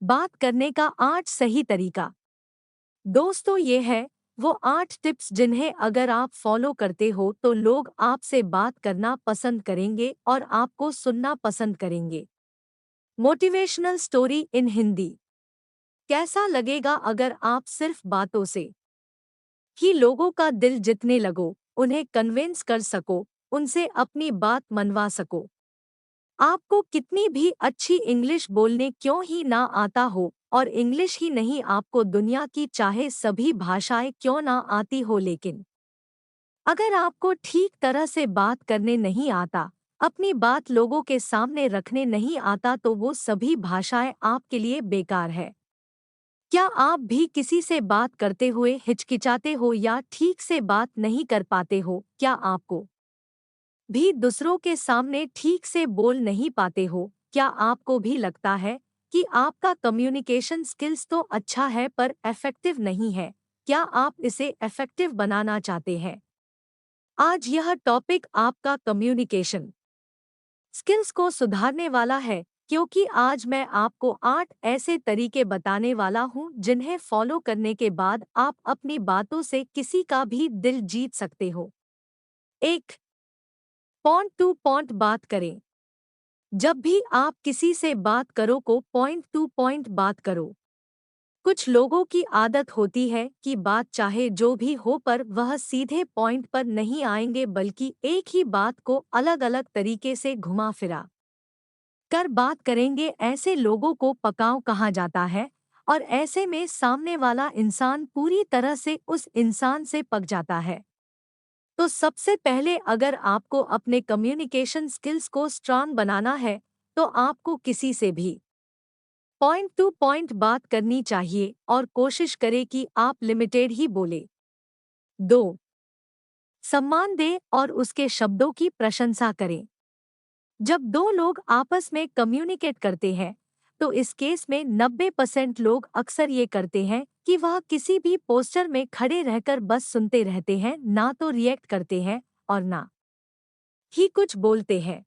बात करने का 8 सही तरीका। दोस्तों, ये है वो 8 टिप्स जिन्हें अगर आप फॉलो करते हो तो लोग आपसे बात करना पसंद करेंगे और आपको सुनना पसंद करेंगे। Motivational story in Hindi. कैसा लगेगा अगर आप सिर्फ बातों से ही लोगों का दिल जीतने लगो, उन्हें कन्विंस कर सको, उनसे अपनी बात मनवा सको। आपको कितनी भी अच्छी इंग्लिश बोलने क्यों ही ना आता हो, और इंग्लिश ही नहीं आपको दुनिया की चाहे सभी भाषाएं क्यों ना आती हो, लेकिन अगर आपको ठीक तरह से बात करने नहीं आता, अपनी बात लोगों के सामने रखने नहीं आता, तो वो सभी भाषाएं आपके लिए बेकार है। क्या आप भी किसी से बात करते हुए हिचकिचाते हो या ठीक से बात नहीं कर पाते हो? क्या आपको भी दूसरों के सामने ठीक से बोल नहीं पाते हो? क्या आपको भी लगता है कि आपका कम्युनिकेशन स्किल्स तो अच्छा है पर इफेक्टिव नहीं है? क्या आप इसे इफेक्टिव बनाना चाहते हैं? आज यह टॉपिक आपका कम्युनिकेशन स्किल्स को सुधारने वाला है, क्योंकि आज मैं आपको 8 ऐसे तरीके बताने वाला हूं जिन्हें फॉलो करने के बाद आप अपनी बातों से किसी का भी दिल जीत सकते हो। 1, पॉइंट टू पॉइंट बात करें। जब भी आप किसी से बात करो को पॉइंट टू पॉइंट बात करो। कुछ लोगों की आदत होती है कि बात चाहे जो भी हो पर वह सीधे पॉइंट पर नहीं आएंगे, बल्कि एक ही बात को अलग अलग तरीके से घुमा फिरा कर बात करेंगे। ऐसे लोगों को पकाऊ कहा जाता है, और ऐसे में सामने वाला इंसान पूरी तरह से उस इंसान से पक जाता है। तो सबसे पहले अगर आपको अपने कम्युनिकेशन स्किल्स को स्ट्रांग बनाना है, तो आपको किसी से भी पॉइंट टू पॉइंट बात करनी चाहिए और कोशिश करें कि आप लिमिटेड ही बोले। 2, सम्मान दें और उसके शब्दों की प्रशंसा करें। जब दो लोग आपस में कम्युनिकेट करते हैं, तो इस केस में 90% लोग अक्सर ये करते हैं कि वह किसी भी पोस्टर में खड़े रहकर बस सुनते रहते हैं, ना तो रिएक्ट करते हैं और ना ही कुछ बोलते हैं।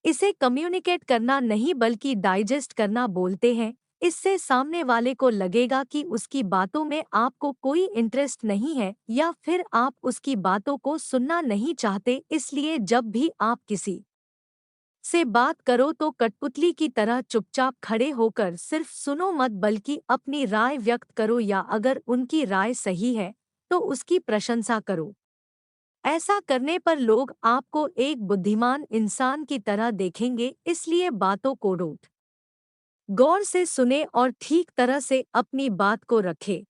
इसे कम्युनिकेट करना नहीं बल्कि डाइजेस्ट करना बोलते हैं। इससे सामने वाले को लगेगा कि उसकी बातों में आपको कोई इंटरेस्ट नहीं है, या फिर आप उसकी बातों को सुनना नहीं चाहते। इसलिए जब भी आप किसी से बात करो तो कठपुतली की तरह चुपचाप खड़े होकर सिर्फ सुनो मत, बल्कि अपनी राय व्यक्त करो, या अगर उनकी राय सही है तो उसकी प्रशंसा करो। ऐसा करने पर लोग आपको एक बुद्धिमान इंसान की तरह देखेंगे। इसलिए बातों को रोक गौर से सुने और ठीक तरह से अपनी बात को रखें।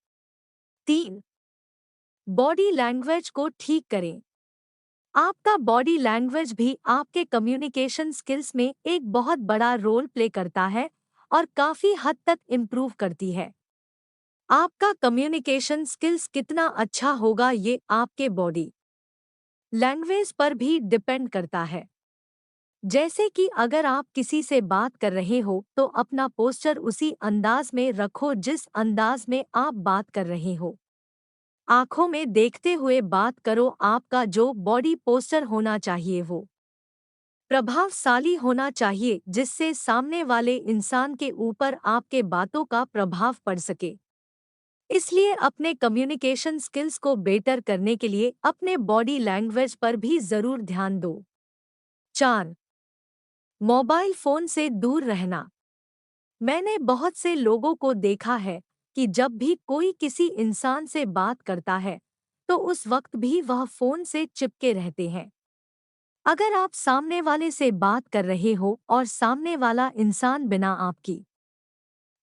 3, बॉडी लैंग्वेज को ठीक करें। आपका बॉडी लैंग्वेज भी आपके कम्युनिकेशन स्किल्स में एक बहुत बड़ा रोल प्ले करता है और काफी हद तक इम्प्रूव करती है। आपका कम्युनिकेशन स्किल्स कितना अच्छा होगा, ये आपके बॉडी लैंग्वेज पर भी डिपेंड करता है। जैसे कि अगर आप किसी से बात कर रहे हो तो अपना पोस्चर उसी अंदाज में रखो जिस अंदाज में आप बात कर रहे हो। आंखों में देखते हुए बात करो। आपका जो बॉडी पोस्चर होना चाहिए वो प्रभावशाली होना चाहिए, जिससे सामने वाले इंसान के ऊपर आपके बातों का प्रभाव पड़ सके। इसलिए अपने कम्युनिकेशन स्किल्स को बेटर करने के लिए अपने बॉडी लैंग्वेज पर भी जरूर ध्यान दो। 4, मोबाइल फोन से दूर रहना। मैंने बहुत से लोगों को देखा है कि जब भी कोई किसी इंसान से बात करता है, तो उस वक्त भी वह फोन से चिपके रहते हैं। अगर आप सामने वाले से बात कर रहे हो और सामने वाला इंसान बिना आपकी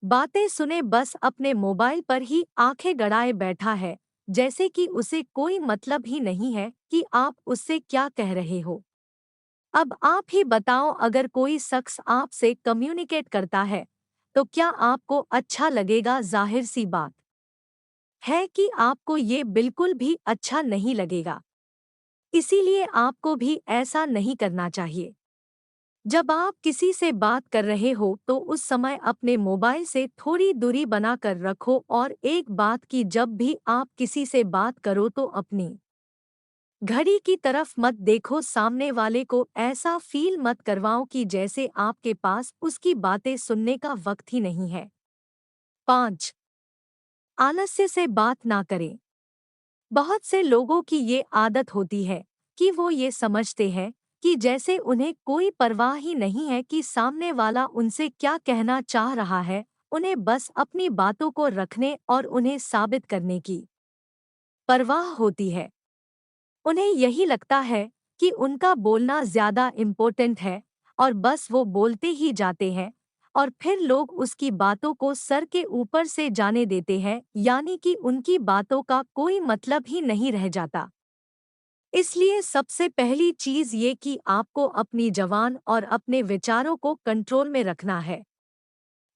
बातें सुने बस अपने मोबाइल पर ही आंखें गड़ाए बैठा है, जैसे कि उसे कोई मतलब ही नहीं है कि आप उससे क्या कह रहे हो। अब आप ही बताओ, अगर कोई शख्स आपसे कम्युनिकेट करता है तो क्या आपको अच्छा लगेगा? जाहिर सी बात है कि आपको ये बिल्कुल भी अच्छा नहीं लगेगा। इसीलिए आपको भी ऐसा नहीं करना चाहिए। जब आप किसी से बात कर रहे हो तो उस समय अपने मोबाइल से थोड़ी दूरी बनाकर रखो। और एक बात की, जब भी आप किसी से बात करो तो अपनी घड़ी की तरफ मत देखो। सामने वाले को ऐसा फील मत करवाओ कि जैसे आपके पास उसकी बातें सुनने का वक्त ही नहीं है। 5. आलस्य से बात ना करें। बहुत से लोगों की ये आदत होती है कि वो ये समझते हैं कि जैसे उन्हें कोई परवाह ही नहीं है कि सामने वाला उनसे क्या कहना चाह रहा है, उन्हें बस अपनी बातों को रखने और उन्हें साबित करने की परवाह होती है। उन्हें यही लगता है कि उनका बोलना ज्यादा इम्पोर्टेंट है और बस वो बोलते ही जाते हैं और फिर लोग उसकी बातों को सर के ऊपर से जाने देते हैं, यानी कि उनकी बातों का कोई मतलब ही नहीं रह जाता। इसलिए सबसे पहली चीज ये कि आपको अपनी जबान और अपने विचारों को कंट्रोल में रखना है।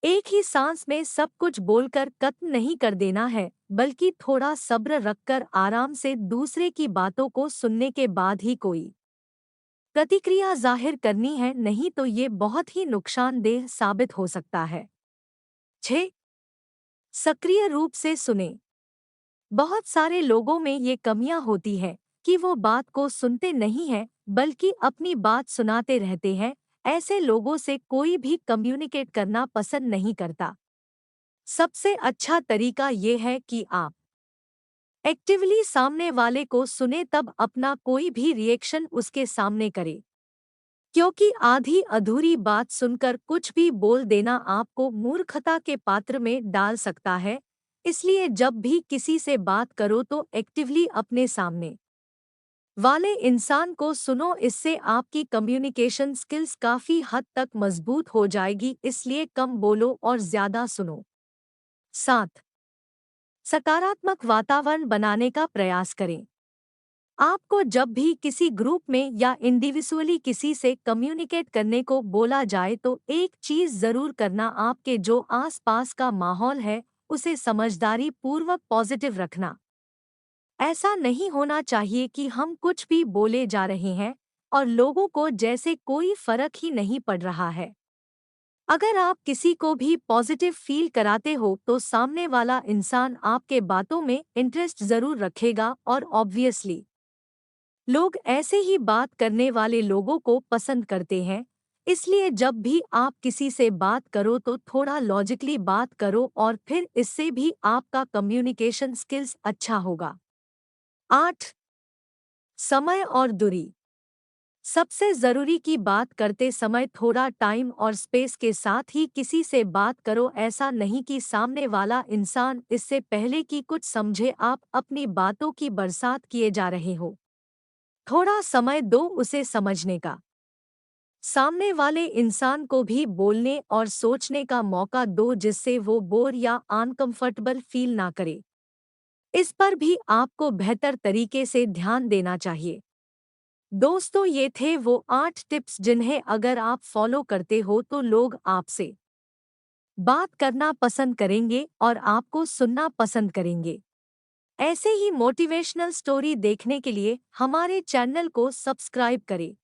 एक ही सांस में सब कुछ बोलकर खत्म नहीं कर देना है, बल्कि थोड़ा सब्र रखकर आराम से दूसरे की बातों को सुनने के बाद ही कोई प्रतिक्रिया जाहिर करनी है, नहीं तो ये बहुत ही नुकसानदेह साबित हो सकता है। 6. सक्रिय रूप से सुने। बहुत सारे लोगों में ये कमियां होती है कि वो बात को सुनते नहीं हैं, बल्कि अपनी बात सुनाते रहते हैं। ऐसे लोगों से कोई भी कम्युनिकेट करना पसंद नहीं करता। सबसे अच्छा तरीका ये है कि आप एक्टिवली सामने वाले को सुने, तब अपना कोई भी रिएक्शन उसके सामने करें। क्योंकि आधी अधूरी बात सुनकर कुछ भी बोल देना आपको मूर्खता के पात्र में डाल सकता है। इसलिए जब भी किसी से बात करो तो एक्टिवली अपने सामने वाले इंसान को सुनो। इससे आपकी कम्युनिकेशन स्किल्स काफी हद तक मजबूत हो जाएगी, इसलिए कम बोलो और ज्यादा सुनो। 7. सकारात्मक वातावरण बनाने का प्रयास करें। आपको जब भी किसी ग्रुप में या इंडिविजुअली किसी से कम्युनिकेट करने को बोला जाए तो एक चीज जरूर करना, आपके जो आसपास का माहौल है उसे समझदारी पूर्वक पॉजिटिव रखना। ऐसा नहीं होना चाहिए कि हम कुछ भी बोले जा रहे हैं और लोगों को जैसे कोई फर्क ही नहीं पड़ रहा है। अगर आप किसी को भी पॉजिटिव फील कराते हो तो सामने वाला इंसान आपके बातों में इंटरेस्ट जरूर रखेगा और ऑब्वियसली लोग ऐसे ही बात करने वाले लोगों को पसंद करते हैं। इसलिए जब भी आप किसी से बात करो तो थोड़ा लॉजिकली बात करो और फिर इससे भी आपका कम्युनिकेशन स्किल्स अच्छा होगा। 8. समय और दूरी। सबसे जरूरी की बात करते समय थोड़ा टाइम और स्पेस के साथ ही किसी से बात करो। ऐसा नहीं कि सामने वाला इंसान इससे पहले कि कुछ समझे आप अपनी बातों की बरसात किए जा रहे हो। थोड़ा समय दो उसे समझने का। सामने वाले इंसान को भी बोलने और सोचने का मौका दो, जिससे वो बोर या अनकंफर्टेबल फील ना करे। इस पर भी आपको बेहतर तरीके से ध्यान देना चाहिए। दोस्तों, ये थे वो 8 टिप्स जिन्हें अगर आप फॉलो करते हो तो लोग आपसे बात करना पसंद करेंगे और आपको सुनना पसंद करेंगे। ऐसे ही मोटिवेशनल स्टोरी देखने के लिए हमारे चैनल को सब्सक्राइब करें।